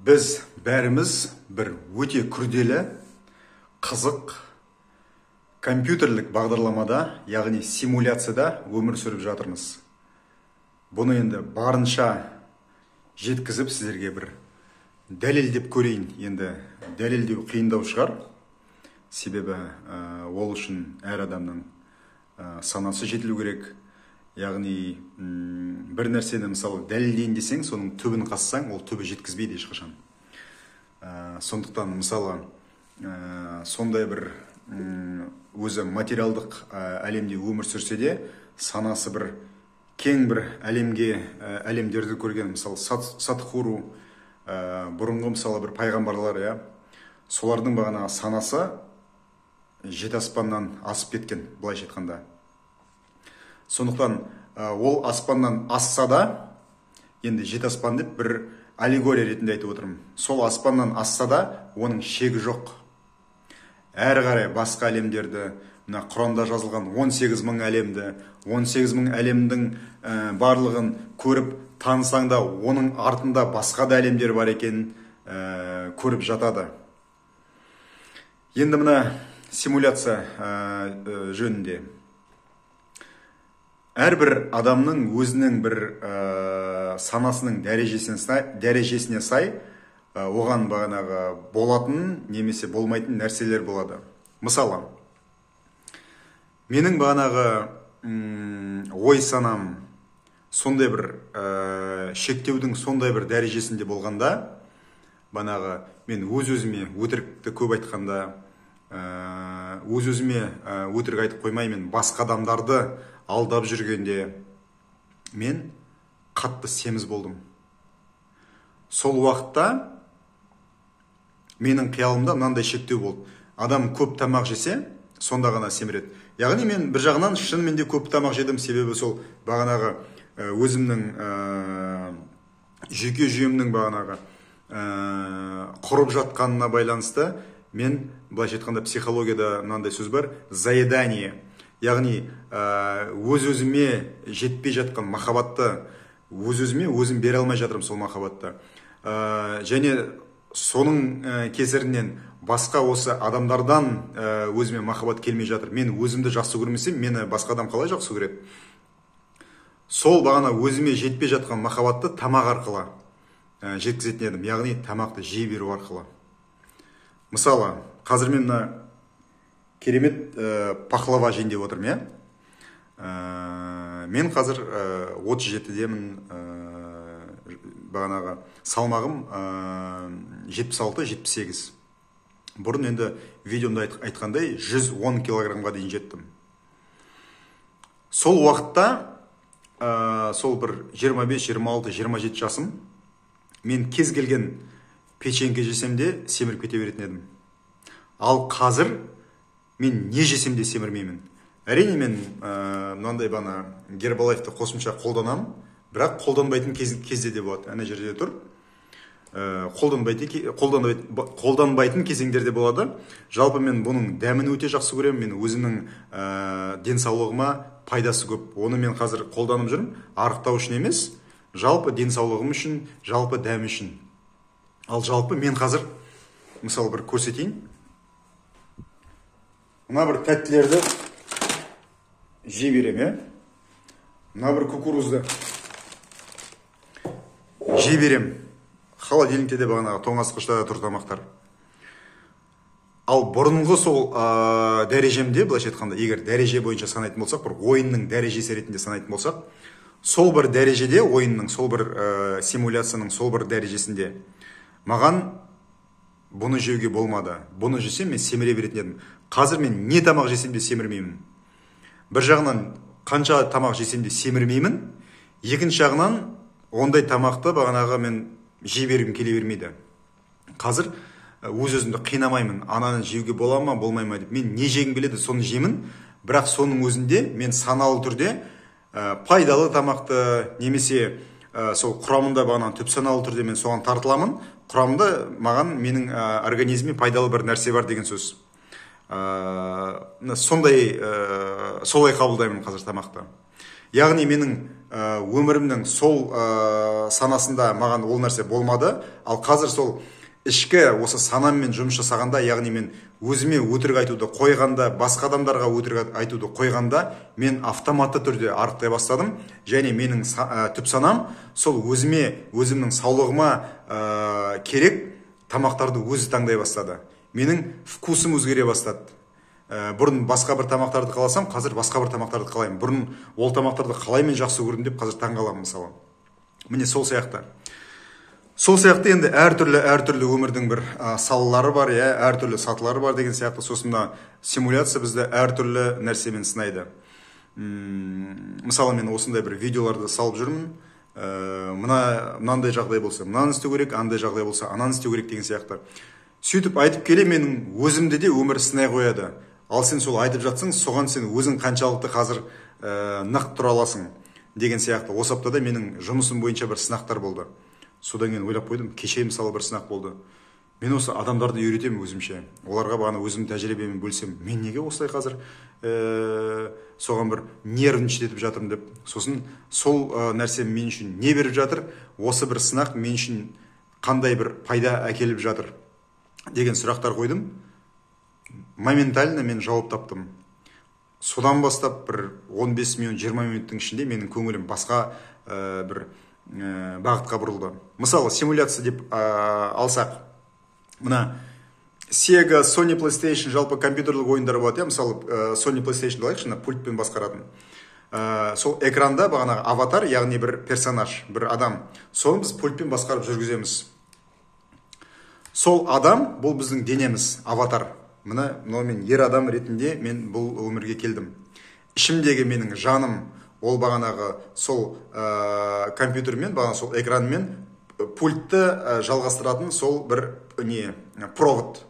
Біз бәріміз бір өте күрделі, қызық, компьютерлік бағдарламада, яғни симуляцияда өмір сүріп жатырмыз. Бұны енді барынша жеткізіп сіздерге бір дәлелдеп көрейін. Енді дәлелдеу қиындау шығар. Себебі ол үшін әр адамның санасы жетілу керек. Яғни бір нәрсені мысалы дәлелдейін десең, соның түбін қазсаң, ол түбі жеткізбейді ешқашан. Сондықтан мысалы сондай бір өзі материалдық әлемде өмір сүрсе де, санасы бір кең бір әлемдерді көрген, мысалы Садхгуру, бұрынғы мысалы бір пайғамбарлар, солардың бағана санасы жеті аспаннан асып кеткен, былайша айтқанда. Сондықтан ол аспаннан асса да, енді жеті аспан деп бір аллегория ретінде айтып отырмын. Сол аспаннан асса да, оның шегі жоқ. Әрі қарай басқа әлемдерді, мына Құранда жазылған 18 мың әлемді, 18 мың әлемдің барлығын көріп танысаң да, оның артында басқа да әлемдер бар екенін көріп жатады. Енді мына симуляция жөнінде. Әрбір адамның өзінің бір санасының дәрежесіне сай оған бағанағы болатын немесе болмайтын нәрселер болады. Мысалы, менің бағанағы ой санам сондай бір шектеудің сондай бір дәрежесінде болғанда, бағанағы мен өз-өзіме өтірікті көп айтқанда, өз-өзіме өтірік айтып қоймаймын, басқа адамдарды алдап жүргенде мен қатты семіз болдым. Сол уақытта менің қиялымда мынандай шектеу болды. Адам көп тамақ жесе, сонда ғана семіреді. Яғни мен бір жағынан шынымен де көп тамақ жедім, себебі сол бағанағы өзімнің жүйке жүйемнің бағанағы құрып жатқанына байланысты мен, былайша айтқанда психологияда мынандай сөз бар, заедание. Яғни өз-өзіме жетпей жатқан махаббатты өз-өзіме өзім бере алмай жатырмын сол махаббатты. Және соның кесірінен басқа осы адамдардан өзіме махаббат келмей жатыр. Мен өзімді жақсы көрмесем, мені басқа адам қалай жақсы көреді? Сол бағана өзіме жетпей жатқан махаббатты тамақ арқылы жеткізетін едім. Яғни тамақты жей беру арқылы. Мысалы, қазір мен керемет пахлава жейін деп отырмын, мен қазір 37-демін, бағанағы салмағым 76-78. Бұрын енді видеомда айтқандай 110 килограммға дейін жеттім. Сол уақытта, сол бір 25, 26, 27 жасым, мен кез келген печеньке жесем де семіріп кете беретін едім. Ал қазір мен не жесем де семірмеймін. Әрине мен мынандай бана Гербалайфты қосымша қолданамын, бірақ қолданбайтын кезде де болады. Әне жерде тұр. Қолданбайтын кезеңдерде болады. Жалпы мен бұның дәмін өте жақсы көремін. Мен өзімнің денсаулығыма пайдасы көп. Оны мен қазір қолданып жүрмін. Арықтау үшін емес, жалпы денсаулығым үшін, жалпы дәм үшін. Ал жалпы мен қазір, мысалы бір көрсетейін. Мына бір тәттілерді жей берем, Мына бір кукурузды жей берем. Холодильникте де бағанағы тоңазытқышта тұр тамақтар. Ал бұрынғы сол дәрежемде, былайша айтқанда, егер дәреже бойынша санайтын болсақ, бір ойынның дәрежесі ретінде санайтын болсақ, сол бір дәрежеде, ойынның, сол бір симуляцияның сол бір дәрежесінде маған бұны жеуге болмады. Бұны жесем, мен семіре беретін едім. Қазір мен не тамақ жесем де семірмеймін. Бір жағынан қанша тамақ жесем де семірмеймін. Екінші жағынан ондай тамақты бағанағы мен жей бергім келе бермейді. Қазір өз-өзімді қинамаймын. Ананы жеуге бола ма, болмай ма деп. Мен не жегім келеді, соны жеймін. Бірақ соның өзінде мен саналы түрде пайдалы тамақты немесе сол құрамында бағанағы түп саналы түрде мен соған тартыламын. Құрамында маған менің организме пайдалы бір нәрсе бар деген сөз. Солай қабылдаймын қазір тамақты. Яғни менің өмірімнің сол санасында маған ол нәрсе болмады. Ал қазір сол ішкі осы санаммен жұмыс жасағанда, яғни мен өзіме өтірік айтуды қойғанда, басқа адамдарға өтірік айтуды қойғанда, мен автоматты түрде арықтай бастадым. Және менің түп санам сол өзімнің саулығыма керек тамақтарды өзі таңдай бастады. Менің вкусым өзгере бастады. Бұрын басқа бір тамақтарды қаласам, қазір басқа бір тамақтарды қалаймын. Бұрын ол тамақтарды қалай мен жақсы көрдім деп қазір таңғаламын мысалы. Міне сол сияқты. Сол сияқты енді әртүрлі өмірдің бір салалары бар, әртүрлі сатылары бар деген сияқты. Сосын симуляция бізді әртүрлі нәрсемен сынайды. Мысалы мен осындай бір видеоларды салып жүрмін. Мынандай жағдай болса, мынаны істеу керек, андай жағдай болса, ананы істеу керек деген сияқты. Сөйтіп айтып келе менің өзімді де өмір сынай қояды. Ал сен сол айтып жатсың, соған сен өзің қаншалықты қазір нық тұра аласың деген сияқты. Осы аптада менің жұмысым бойынша бір сынақтар болды. Содан кейін ойлап қойдым, кеше мысалы бір сынақ болды. Мен осы адамдарды үйретемін өзімше. Оларға бағана өзім тәжірибемен бөлсем, мен неге осылай қазір соған бір нервничать етіп жатырмын деп. Сосын сол нәрсе мен үшін не беріп жатыр? Осы бір сынақ мен үшін қандай бір пайда әкеліп жатыр деген сұрақтар қойдым. Моментально мен жауап таптым. Содан бастап бір 15 минут, 20 минуттың ішінде менің көңілім басқа бір бағытқа бұрылды. Мысалы, симуляция деп алсақ, мына Sega, Sony PlayStation жалпы компьютерлік ойындар болады. Мысалы, Sony PlayStation алайықшы, пультпен басқаратын. Сол экранда бағанағы аватар, яғни бір персонаж, бір адам. Соны біз пультпен басқарып жүргіземіз. Сол адам бұл біздің денеміз, аватар. Мынау мен ер адам ретінде мен бұл өмірге келдім. Ішімдегі менің жаным ол бағанағы сол компьютермен, бағана сол экранмен пультті жалғастыратын сол бір провод.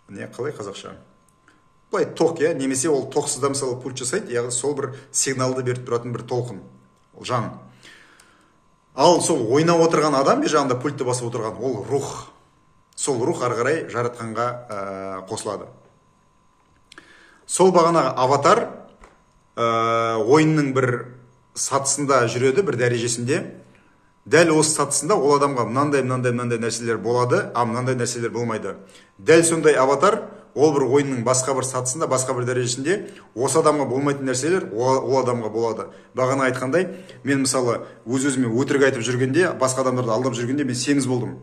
Қалай қазақша? Бұлай тоқ, немесе ол тоқсызда мысалы пульт жасайды, яғни сол бір сигналды беріп тұратын бір толқын, ол жан. Ал сол ойнап отырған адам, бер жағында пультті басып отырған, ол рух. Сол рух ары қарай жаратқанға қосылады. Сол бағанағы аватар ойынның бір сатысында жүреді, бір дәрежесінде. Дәл осы сатысында ол адамға мынандай нәрселер болады, мынандай нәрселер болмайды. Дәл сондай аватар ол бір ойынның басқа бір сатысында, басқа бір дәрежесінде осы адамға болмайтын нәрселер ол адамға болады. Бағана айтқандай, мен мысалы өз-өзіме өтірік айтып жүргенде, басқа адамдарды алдап жүргенде мен семіз болдым.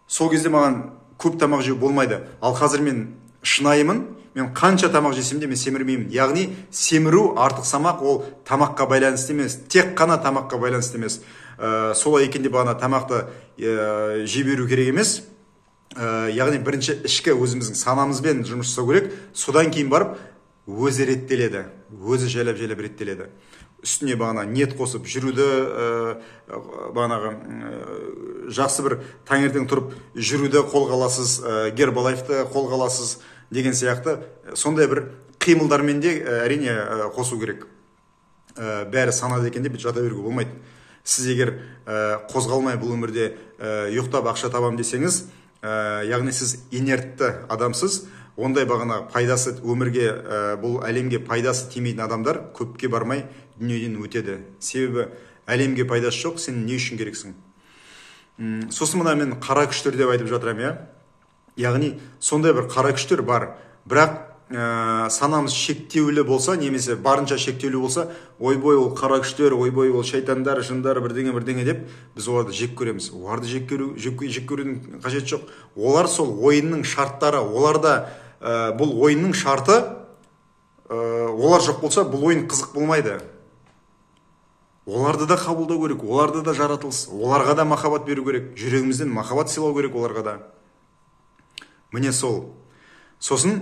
Сол кезде маған көп тамақ жеу болмайды. Ал қазір мен шынайымын, мен қанша тамақ жесем де мен семірмеймін. Яғни семіру, артық салмақ ол тамаққа байланысты емес, тек қана тамаққа байланысты емес. Солай екен деп бағана тамақты жей беру керек емес. Яғни бірінші ішкі өзіміздің санамызбен жұмыс жасау керек. Содан кейін барып өзі реттеледі, өзі жайлап реттеледі. Үстіне бағана ниет қосып жүруді, бағанағы жақсы бір таңертең тұрып жүруді қолға аласыз, Гербалайфты қолға аласыз деген сияқты сондай бір қимылдармен де әрине қосу керек. Бәрі санады екен деп жата беруге болмайды. Сіз егер қозғалмай бұл өмірде ұйықтап ақша табам десеңіз, яғни сіз инертті адамсыз, ондай бағана пайдасы өмірге, бұл әлемге пайдасы тимейтін адамдар көпке бармай дүниеден өтеді. Себебі әлемге пайдасы жоқ, сен не үшін керексің? Сосын мына мен қара күштер деп айтып жатырам, яғни сондай бір қара күштер бар. Бірақ санамыз шектеулі болса, немесе барынша шектеулі болса, ойбой ол қара күштер, ойбой ол шайтандар, жындар, бірдеңе деп біз оларды жек көреміз. Оларды жек көрудің қажеті жоқ. Олар сол ойынның шарттары, оларда бұл ойынның шарты, олар жоқ болса, бұл ойын қызық болмайды. Оларды да қабылдау керек, оларды да жаратылыс, оларға да махаббат беру керек, жүрегімізден махаббат сыйлау керек оларға да. Міне сол. Сосын,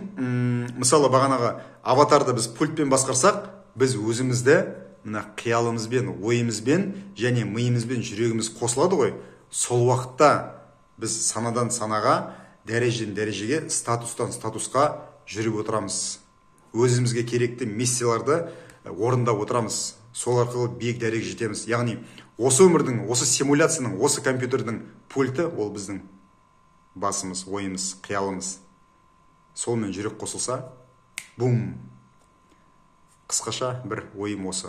мысалы бағанағы аватарды біз пультпен басқарсақ, біз өзімізді мына қиялымызбен, ойымызбен және миымызбен жүрегіміз қосылады ғой. Сол уақытта біз санадан санаға, дәрежеден дәрежеге, статустан статусқа жүріп отырамыз. Өзімізге керекті миссияларды орындап отырамыз. Сол арқылы биік дәрежеге жетеміз. Яғни осы өмірдің, осы симуляцияның, осы компьютердің пульті ол біздің басымыз, ойымыз, қиялымыз. Солмен жүрек қосылса, бум! Қысқаша бір ойым осы.